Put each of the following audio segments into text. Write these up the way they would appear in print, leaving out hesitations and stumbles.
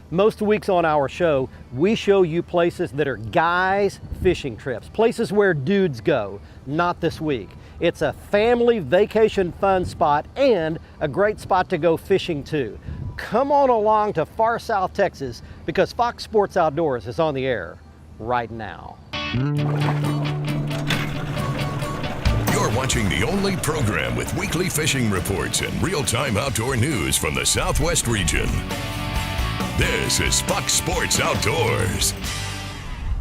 Most weeks on our show, we show you places that are guys' fishing trips, places where dudes go. Not this week. It's a family vacation fun spot and a great spot to go fishing too. Come on along to far South Texas because Fox Sports Outdoors is on the air right now. You're watching the only program with weekly fishing reports and real-time outdoor news from the Southwest region. This is Fox Sports Outdoors.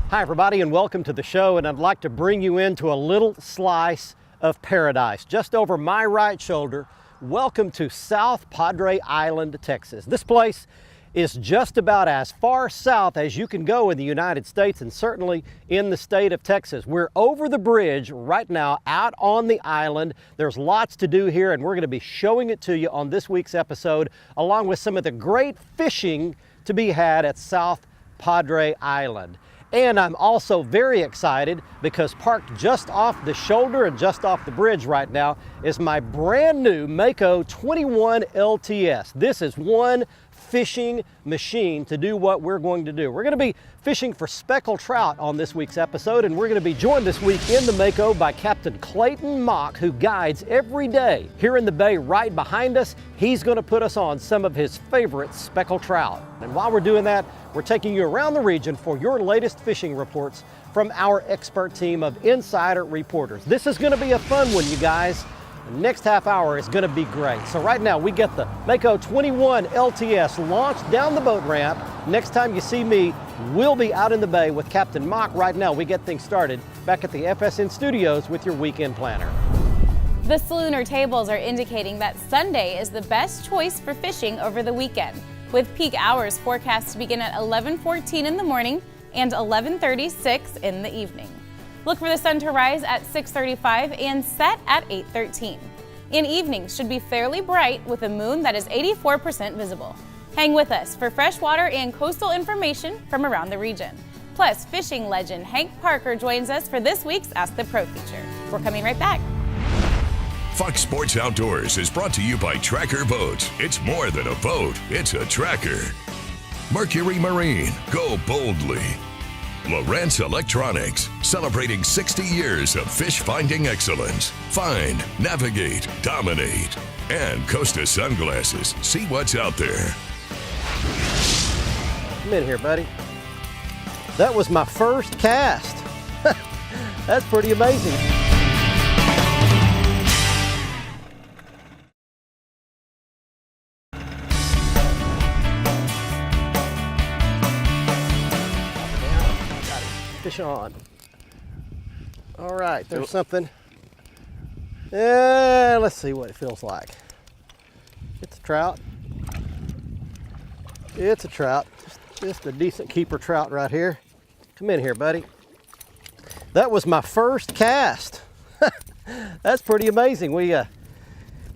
Hi everybody and welcome to the show, and I'd like to bring you into a little slice of paradise just over my right shoulder. Welcome to South Padre Island, Texas. This place is just about as far south as you can go in the United States and certainly in the state of Texas. We're over the bridge right now out on the island. There's lots to do here and we're going to be showing it to you on this week's episode along with some of the great fishing to be had at South Padre Island. And I'm also very excited because parked just off the shoulder and just off the bridge right now is my brand new Mako 21 LTS. This is one fishing machine to do what we're going to do. We're going to be fishing for speckled trout on this week's episode, and we're going to be joined this week in the Mako by Captain Clayton Mock, who guides every day here in the bay right behind us. He's going to put us on some of his favorite speckled trout. And while we're doing that, we're taking you around the region for your latest fishing reports from our expert team of insider reporters. This is going to be a fun one, you guys. The next half hour is going to be great. So right now we get the Mako 21 LTS launched down the boat ramp. Next time you see me, we'll be out in the bay with Captain Mock. Right now we get things started back at the FSN studios with your weekend planner. The Salooner tables are indicating that Sunday is the best choice for fishing over the weekend, with peak hours forecast to begin at 11:14 in the morning and 11:36 in the evening. Look for the sun to rise at 6:35 and set at 8:13. In evenings should be fairly bright with a moon that is 84% visible. Hang with us for freshwater and coastal information from around the region. Plus, fishing legend Hank Parker joins us for this week's Ask the Pro feature. We're coming right back. Fox Sports Outdoors is brought to you by Tracker Boats. It's more than a boat, it's a tracker. Mercury Marine, go boldly. Aransas Electronics, celebrating 60 years of fish finding excellence. Find, navigate, dominate. And Costa Sunglasses, see what's out there. Come in here, buddy. That was my first cast. That's pretty amazing. Fish on. All right, there's something. Let's see what it feels like. It's a trout. It's a trout. Just a decent keeper trout right here. Come in here, buddy. That was my first cast. That's pretty amazing.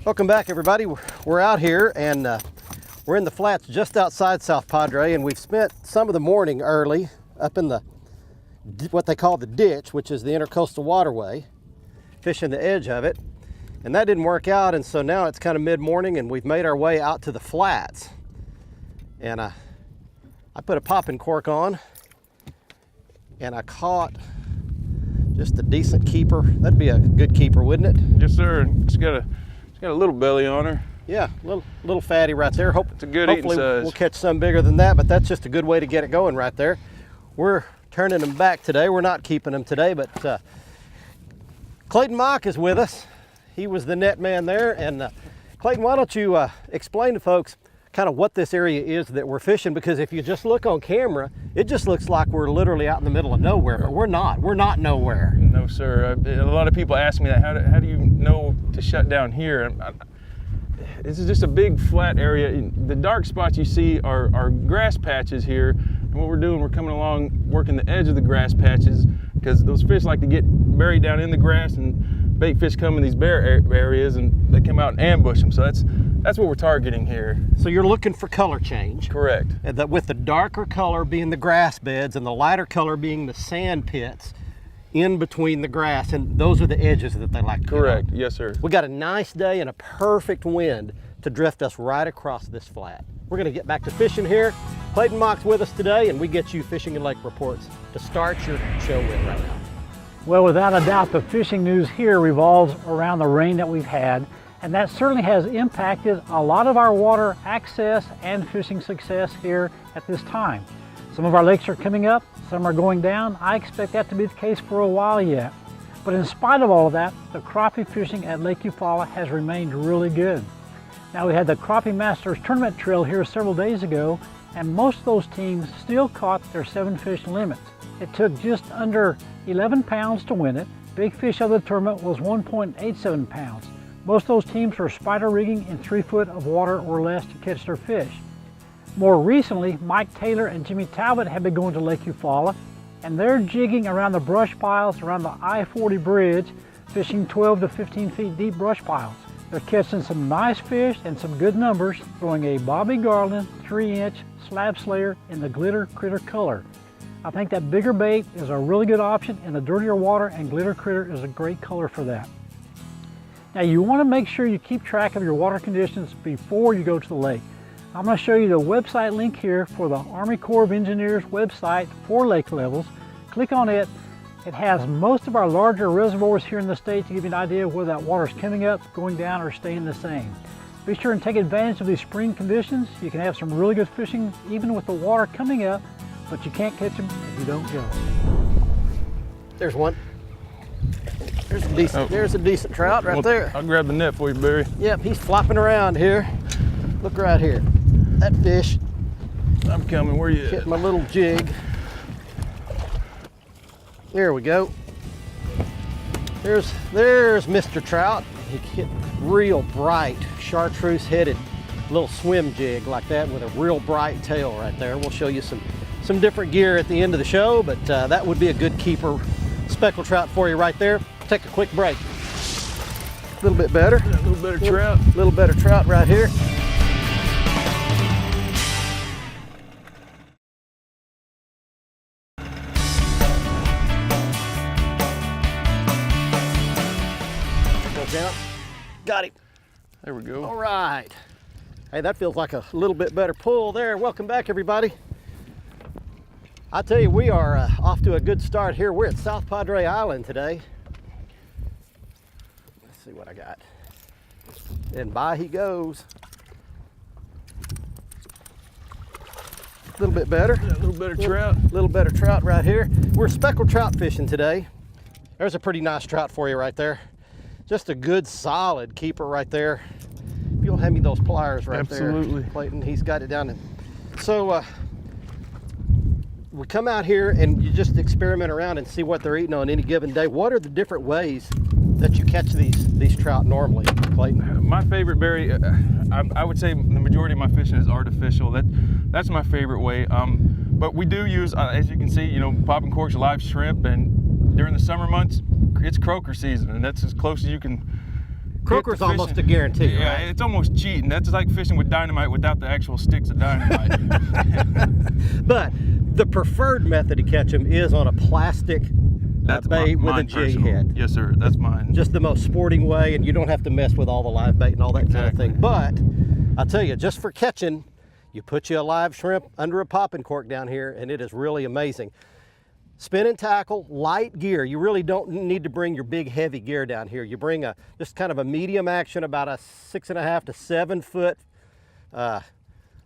Welcome back, everybody. We're out here and we're in the flats just outside South Padre, and we've spent some of the morning early up in the what they call the ditch, which is the intercoastal waterway, fishing the edge of it, and that didn't work out, and so now it's kind of mid-morning and we've made our way out to the flats, and I put a popping cork on and I caught just a decent keeper. That'd be a good keeper, wouldn't it? Yes, sir. It's got a little belly on her. Yeah, little fatty right there. It's a good eating size. Hopefully we'll catch some bigger than that, but that's just a good way to get it going right there. We're turning them back today. We're not keeping them today, but Clayton Mock is with us. He was the net man there. And Clayton, why don't you explain to folks kind of what this area is that we're fishing, because if you just look on camera, it just looks like we're literally out in the middle of nowhere, but we're not. We're not nowhere. No, sir. A lot of people ask me that. How do you know to shut down here? This is just a big flat area. The dark spots you see are grass patches here. And what we're doing, we're coming along, working the edge of the grass patches, because those fish like to get buried down in the grass, and bait fish come in these bare areas and they come out and ambush them. So that's what we're targeting here. So you're looking for color change. Correct. And that with the darker color being the grass beds and the lighter color being the sand pits in between the grass, and those are the edges that they like to Correct. get on. Yes, sir. We got a nice day and a perfect wind to drift us right across this flat. We're gonna get back to fishing here. Clayton Mock's with us today, and we get you fishing and lake reports to start your show with right now. Well, without a doubt, the fishing news here revolves around the rain that we've had, and that certainly has impacted a lot of our water access and fishing success here at this time. Some of our lakes are coming up, some are going down. I expect that to be the case for a while yet. But in spite of all of that, the crappie fishing at Lake Eufaula has remained really good. Now, we had the Crappie Masters tournament trail here several days ago, and most of those teams still caught their 7-fish limits. It took just under 11 pounds to win it. Big fish of the tournament was 1.87 pounds. Most of those teams were spider rigging in 3 foot of water or less to catch their fish. More recently, Mike Taylor and Jimmy Talbot have been going to Lake Eufaula, and they're jigging around the brush piles around the I-40 bridge, fishing 12 to 15 feet deep brush piles. They're catching some nice fish and some good numbers, throwing a Bobby Garland 3-inch slab slayer in the glitter critter color. I think that bigger bait is a really good option in the dirtier water, and glitter critter is a great color for that. Now, you want to make sure you keep track of your water conditions before you go to the lake. I'm going to show you the website link here for the Army Corps of Engineers website for lake levels. Click on it. It has most of our larger reservoirs here in the state to give you an idea of whether that water is coming up, going down, or staying the same. Be sure and take advantage of these spring conditions. You can have some really good fishing even with the water coming up, but you can't catch them if you don't go. There's one. There's a decent trout right there. I'll grab the net for you, Barry. Yep, he's flopping around here. Look right here. That fish. I'm coming. Where you at? Hit my little jig. There we go. There's Mr. Trout. He hit real bright, chartreuse-headed little swim jig like that with a real bright tail right there. We'll show you some different gear at the end of the show, but that would be a good keeper speckled trout for you right there. Take a quick break. A little bit better. A little better trout. A little better trout right here. Down. Got him. There we go. All right. Hey, that feels like a little bit better pull there. Welcome back, everybody. I tell you, we are off to a good start here. We're at South Padre Island today. Let's see what I got. And by he goes. A little bit better. A little better trout. A little better trout right here. We're speckled trout fishing today. There's a pretty nice trout for you right there. Just a good solid keeper right there. If you'll hand me those pliers right Absolutely. there, Clayton, he's got it down. So we come out here and you just experiment around and see what they're eating on any given day. What are the different ways that you catch these trout normally, Clayton? My favorite, Barry, I would say the majority of my fishing is artificial. That's my favorite way. But we do use, as you can see, popping corks, live shrimp, and during the summer months, it's croaker season, and that's as close as you can. Croaker's almost a guarantee, yeah, right? It's almost cheating. That's like fishing with dynamite without the actual sticks of dynamite. But the preferred method to catch them is on a plastic bait with a jig head. Yes, sir. That's mine. Just the most sporting way, and you don't have to mess with all the live bait and all that kind of thing. But I'll tell you, just for catching, you put you a live shrimp under a popping cork down here, and it is really amazing. Spin and tackle, light gear. You really don't need to bring your big heavy gear down here. You bring just kind of a medium action, about a 6.5 to 7 foot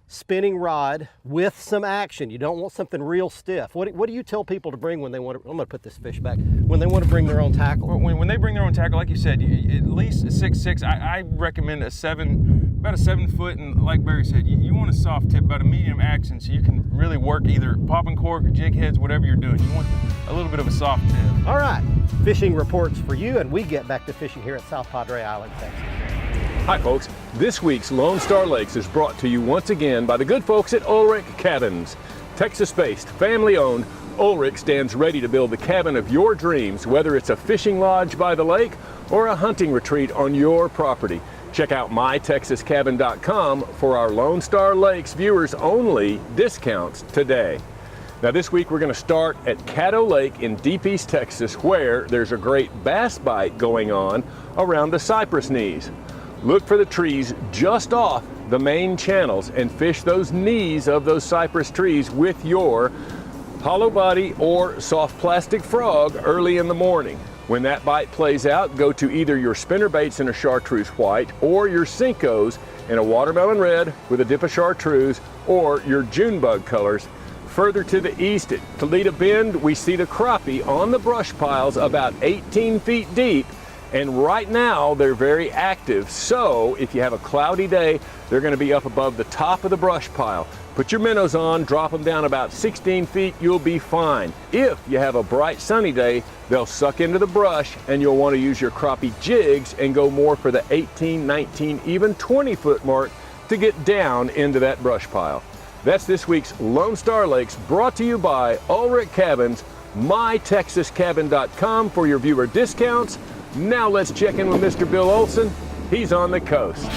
spinning rod with some action. You don't want something real stiff. What do you tell people to bring when they want to, I'm gonna put this fish back, when they want to bring their own tackle? When they bring their own tackle, like you said, at least 6'6". I recommend about a 7 foot, and like Barry said, you want a soft tip, about a medium action, so you can really work either popping cork or jig heads, whatever you're doing. You want a little bit of a soft tip. All right, fishing reports for you, and we get back to fishing here at South Padre Island, Texas. Hi folks, this week's Lone Star Lakes is brought to you once again by the good folks at Ulrich Cabins. Texas-based, family-owned, Ulrich stands ready to build the cabin of your dreams, whether it's a fishing lodge by the lake or a hunting retreat on your property. Check out mytexascabin.com for our Lone Star Lakes viewers only discounts today. Now this week we're going to start at Caddo Lake in Deep East Texas, where there's a great bass bite going on around the cypress knees. Look for the trees just off the the main channels and fish those knees of those cypress trees with your hollow body or soft plastic frog early in the morning. When that bite plays out, go to either your spinnerbaits in a chartreuse white or your Cincos in a watermelon red with a dip of chartreuse or your June bug colors. Further to the east at Toledo Bend, we see the crappie on the brush piles about 18 feet deep, and right now they're very active. So if you have a cloudy day, they're going to be up above the top of the brush pile. Put your minnows on, drop them down about 16 feet, you'll be fine. If you have a bright sunny day, they'll suck into the brush and you'll want to use your crappie jigs and go more for the 18, 19, even 20 foot mark to get down into that brush pile. That's this week's Lone Star Lakes, brought to you by Ulrich Cabins, mytexascabin.com for your viewer discounts. Now let's check in with Mr. Bill Olson. He's on the coast.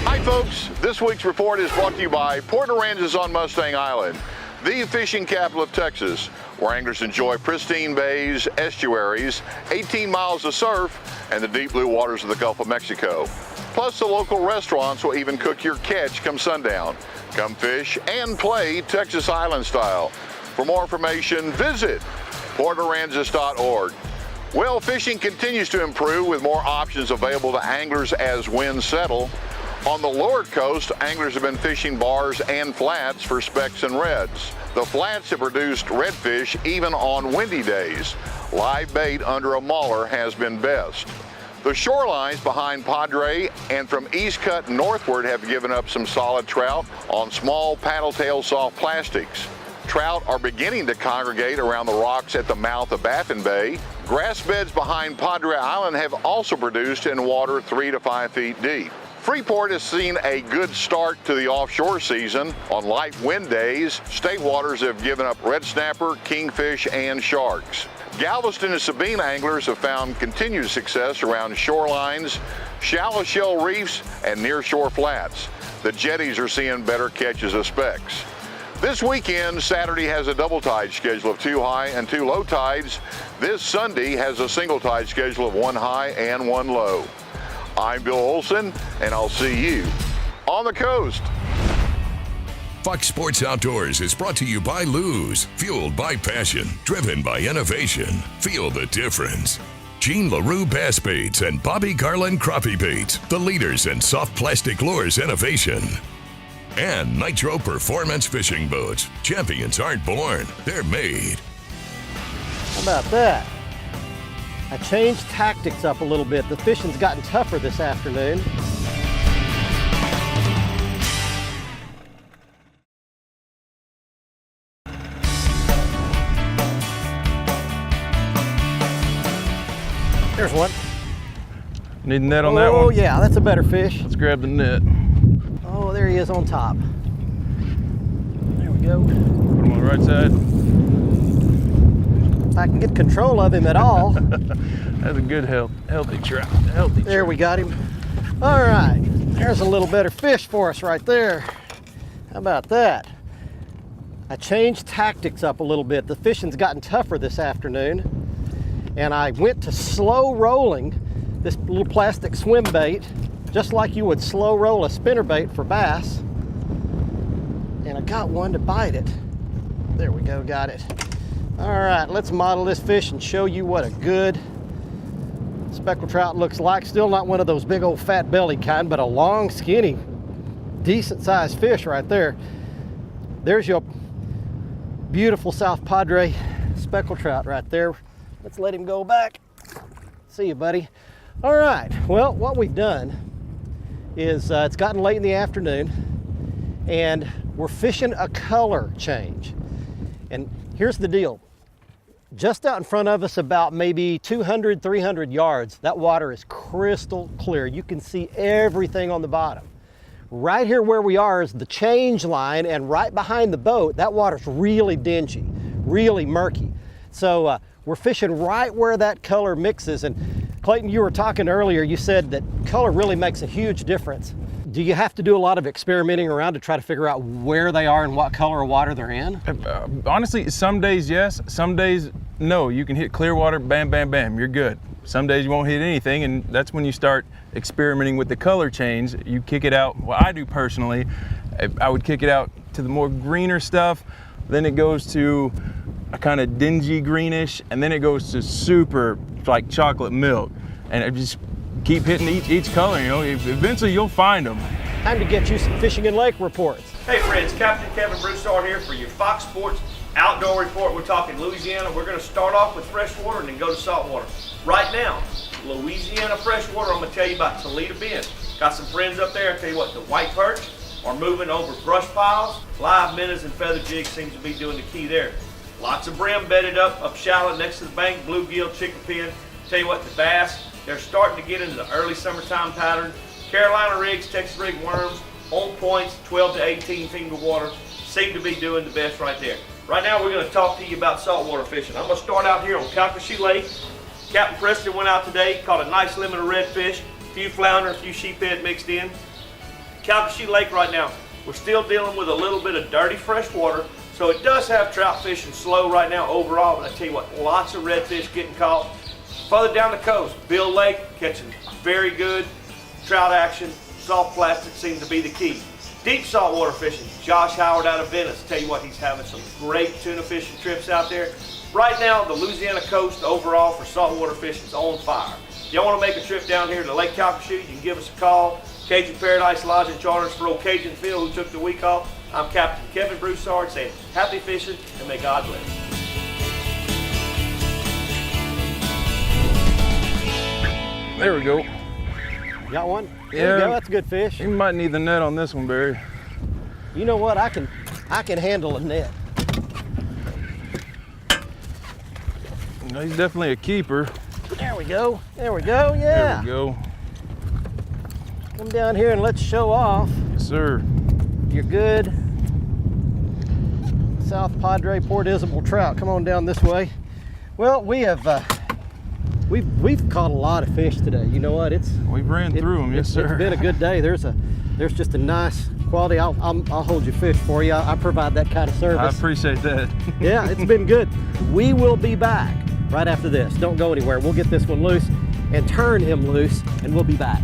Hi folks, this week's report is brought to you by Port Aransas on Mustang Island, the fishing capital of Texas, where anglers enjoy pristine bays, estuaries, 18 miles of surf, and the deep blue waters of the Gulf of Mexico. Plus the local restaurants will even cook your catch come sundown. Come fish and play Texas Island style. For more information, visit portaransas.org. Well, fishing continues to improve with more options available to anglers as winds settle. On the lower coast, anglers have been fishing bars and flats for specks and reds. The flats have produced redfish even on windy days. Live bait under a mauler has been best. The shorelines behind Padre and from East Cut northward have given up some solid trout on small paddle-tail soft plastics. Trout are beginning to congregate around the rocks at the mouth of Baffin Bay. Grass beds behind Padre Island have also produced in water 3 to 5 feet deep. Freeport has seen a good start to the offshore season. On light wind days, state waters have given up red snapper, kingfish, and sharks. Galveston and Sabine anglers have found continued success around shorelines, shallow shell reefs, and near-shore flats. The jetties are seeing better catches of specks. This weekend, Saturday has a double tide schedule of 2 high and 2 low tides. This Sunday has a single tide schedule of 1 high and 1 low. I'm Bill Olson, and I'll see you on the coast. Fox Sports Outdoors is brought to you by Luz, fueled by passion, driven by innovation. Feel the difference. Jean LaRue Bass Baits and Bobby Garland Crappie Baits, the leaders in soft plastic lures innovation. And Nitro Performance Fishing Boats. Champions aren't born, they're made. How about that? I changed tactics up a little bit. The fishing's gotten tougher this afternoon. There's one. Need a net on that one? Oh yeah, that's a better fish. Let's grab the net. Oh, there he is on top. There we go. Put him on the right side. If I can get control of him at all. That's a good healthy trout. There we got him. All right, there's a little better fish for us right there. How about that? I changed tactics up a little bit. The fishing's gotten tougher this afternoon, and I went to slow rolling this little plastic swim bait, just like you would slow roll a spinnerbait for bass. And I got one to bite it. There we go, got it. All right, let's model this fish and show you what a good speckled trout looks like. Still not one of those big old fat belly kind, but a long, skinny, decent sized fish right there. There's your beautiful South Padre speckled trout right there. Let's let him go back. See you, buddy. All right, well, what we've done is it's gotten late in the afternoon and we're fishing a color change. And here's the deal. Just out in front of us, about maybe 200, 300 yards, that water is crystal clear. You can see everything on the bottom. Right here where we are is the change line, and right behind the boat, that water's really dingy, really murky. So we're fishing right where that color mixes. And Clayton, you were talking earlier, you said that color really makes a huge difference. Do you have to do a lot of experimenting around to try to figure out where they are and what color of water they're in? Honestly, some days yes, some days no. You can hit clear water, bam, bam, bam, you're good. Some days you won't hit anything, and that's when you start experimenting with the color change. You kick it out, well, I do personally, I would kick it out to the more greener stuff, then it goes to a kind of dingy greenish, and then it goes to super like chocolate milk. And I just keep hitting each color, you know, eventually you'll find them. Time to get you some fishing and lake reports. Hey friends, Captain Kevin Broussard here for your Fox Sports Outdoor Report. We're talking Louisiana. We're going to start off with freshwater and then go to saltwater. Right now, Louisiana freshwater, I'm going to tell you about Toledo Bend. Got some friends up there. I tell you what, the white perch are moving over brush piles. Live minnows and feather jigs seems to be doing the key there. Lots of brim bedded up shallow next to the bank, bluegill, chickapin. Tell you what, the bass, they're starting to get into the early summertime pattern. Carolina rigs, Texas rig worms, on points, 12 to 18 finger water, seem to be doing the best right there. Right now we're going to talk to you about saltwater fishing. I'm going to start out here on Calcasieu Lake. Captain Preston went out today, caught a nice limit of redfish, a few flounder, a few sheephead mixed in. Calcasieu Lake right now, we're still dealing with a little bit of dirty fresh water, so it does have trout fishing slow right now overall, but I tell you what, lots of redfish getting caught. Further down the coast, Bill Lake catching very good trout action. Soft plastic seems to be the key. Deep saltwater fishing, Josh Howard out of Venice. Tell you what, he's having some great tuna fishing trips out there. Right now, the Louisiana coast overall for saltwater fishing is on fire. If y'all want to make a trip down here to Lake Calcasieu, you can give us a call. Cajun Paradise Lodge and Charters for old Cajun Phil who took the week off. I'm Captain Kevin Broussard saying happy fishing and may God bless. There we go. Got one? There you go. That's a good fish. You might need the net on this one, Barry. You know what? I can handle a net. He's definitely a keeper. There we go. There we go. Yeah. There we go. Come down here and let's show off. Yes, sir. You're good. South Padre Port Isabel trout. Come on down this way. Well, we have we've caught a lot of fish today. You know what? We've ran through them. Yes, sir. It's been a good day. There's just a nice quality. I'll hold your fish for you. I provide that kind of service. I appreciate that. Yeah, it's been good. We will be back right after this. Don't go anywhere. We'll get this one loose and turn him loose, and we'll be back.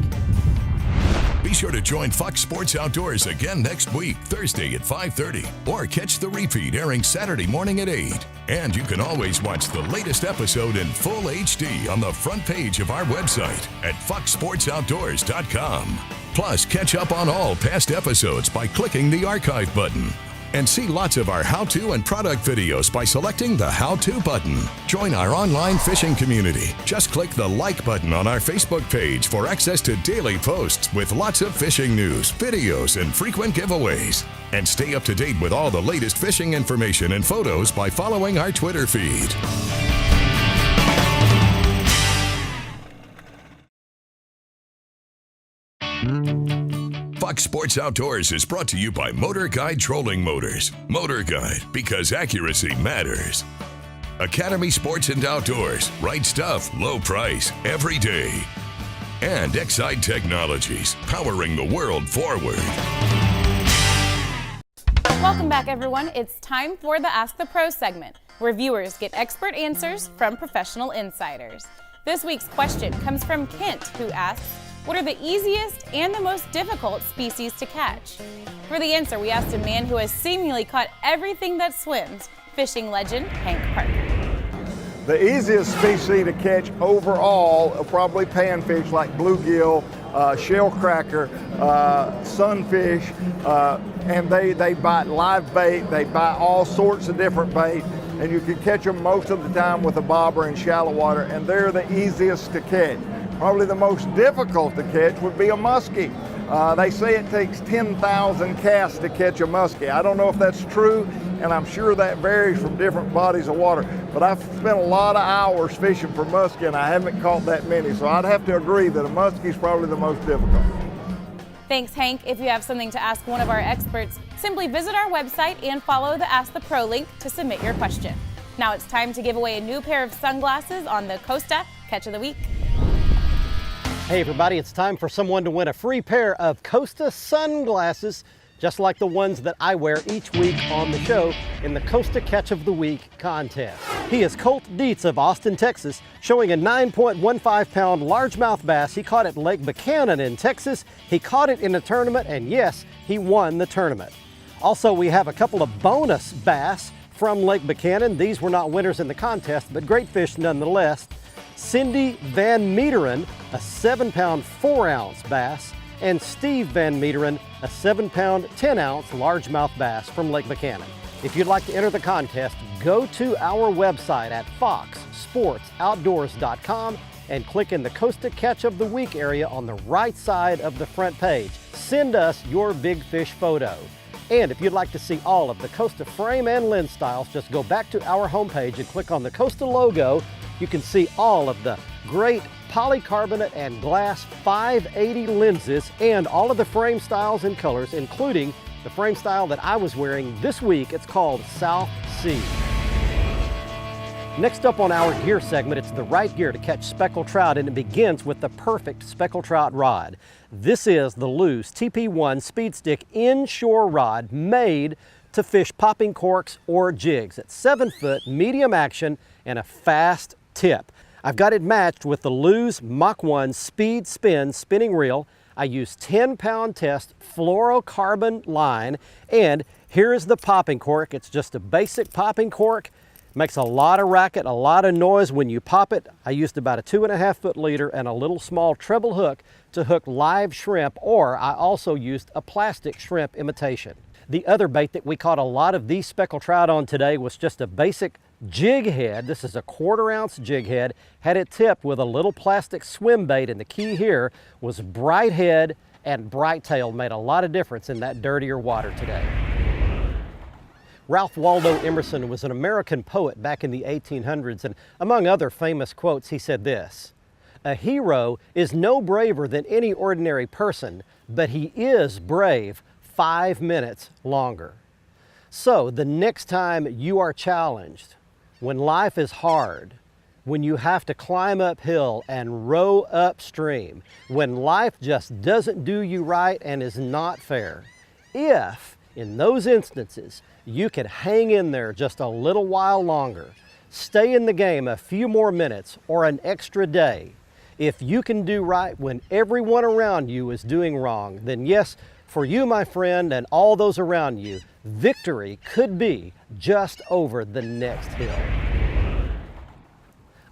Be sure to join Fox Sports Outdoors again next week, Thursday at 5:30, or catch the repeat airing Saturday morning at 8. And you can always watch the latest episode in full HD on the front page of our website at foxsportsoutdoors.com. Plus, catch up on all past episodes by clicking the archive button. And see lots of our how-to and product videos by selecting the how-to button. Join our online fishing community. Just click the like button on our Facebook page for access to daily posts with lots of fishing news, videos, and frequent giveaways. And stay up to date with all the latest fishing information and photos by following our Twitter feed. Fox Sports Outdoors is brought to you by Motor Guide Trolling Motors. Motor Guide, because accuracy matters. Academy Sports and Outdoors, right stuff, low price, every day. And Excite Technologies, powering the world forward. Welcome back, everyone. It's time for the Ask the Pro segment, where viewers get expert answers from professional insiders. This week's question comes from Kent, who asks, what are the easiest and the most difficult species to catch? For the answer, we asked a man who has seemingly caught everything that swims, fishing legend Hank Parker. The easiest species to catch overall are probably panfish like bluegill, shellcracker, sunfish, and they bite live bait, they bite all sorts of different bait, and you can catch them most of the time with a bobber in shallow water, and they're the easiest to catch. Probably the most difficult to catch would be a muskie. They say it takes 10,000 casts to catch a muskie. I don't know if that's true, and I'm sure that varies from different bodies of water, but I've spent a lot of hours fishing for muskie, and I haven't caught that many, so I'd have to agree that a muskie is probably the most difficult. Thanks, Hank. If you have something to ask one of our experts, simply visit our website and follow the Ask the Pro link to submit your question. Now it's time to give away a new pair of sunglasses on the Costa Catch of the Week. Hey everybody, it's time for someone to win a free pair of Costa sunglasses. just like the ones that I wear each week on the show in the Costa Catch of the Week contest. He is Colt Dietz of Austin, Texas, showing a 9.15-pound largemouth bass he caught at Lake Buchanan in Texas. He caught it in a tournament, and yes, he won the tournament. Also, we have a couple of bonus bass from Lake Buchanan. These were not winners in the contest, but great fish nonetheless. Cindy Van Meteren, a 7-pound 4-ounce bass, and Steve Van Meteren, a 7-pound 10-ounce largemouth bass from Lake Buchanan. If you'd like to enter the contest, go to our website at foxsportsoutdoors.com and click in the Costa Catch of the Week area on the right side of the front page. Send us your big fish photo. And if you'd like to see all of the Costa frame and lens styles, just go back to our homepage and click on the Costa logo. You can see all of the great polycarbonate and glass 580 lenses and all of the frame styles and colors, including the frame style that I was wearing this week. It's called South Sea. Next up on our gear segment, it's the right gear to catch speckled trout, and it begins with the perfect speckled trout rod. This is the Lew's TP1 Speed Stick inshore rod made to fish popping corks or jigs. It's 7-foot, medium action, and a fast tip. I've got it matched with the Lew's Mach 1 Speed Spin spinning reel. I use 10-pound test fluorocarbon line, and here is the popping cork. It's just a basic popping cork. Makes a lot of racket, a lot of noise when you pop it. I used about a 2.5-foot leader and a little small treble hook to hook live shrimp, or I also used a plastic shrimp imitation. The other bait that we caught a lot of these speckled trout on today was just a basic jig head. This is a 1/4-ounce jig head. Had it tipped with a little plastic swim bait, and the key here was bright head and bright tail. Made a lot of difference in that dirtier water today. Ralph Waldo Emerson was an American poet back in the 1800s, and among other famous quotes, he said this: "A hero is no braver than any ordinary person, but he is brave 5 minutes longer." So the next time you are challenged, when life is hard, when you have to climb uphill and row upstream, when life just doesn't do you right and is not fair, if in those instances you can hang in there just a little while longer, stay in the game a few more minutes or an extra day, if you can do right when everyone around you is doing wrong, then yes, for you, my friend, and all those around you, victory could be just over the next hill.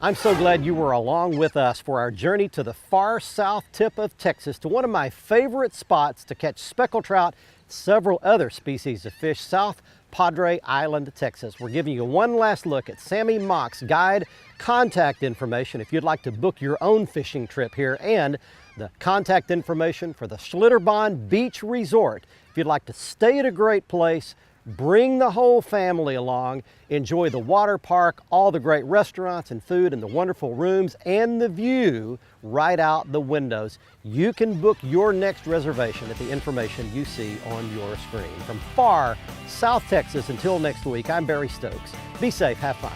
I'm so glad you were along with us for our journey to the far south tip of Texas, to one of my favorite spots to catch speckled trout, several other species of fish, South Padre Island, Texas. We're giving you one last look at Sammy Mock's guide contact information if you'd like to book your own fishing trip here, and the contact information for the Schlitterbahn Beach Resort. If you'd like to stay at a great place, bring the whole family along, enjoy the water park, all the great restaurants and food and the wonderful rooms and the view right out the windows, you can book your next reservation at the information you see on your screen. From far South Texas, until next week, I'm Barry Stokes. Be safe, have fun.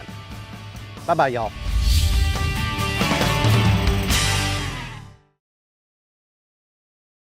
Bye-bye, y'all.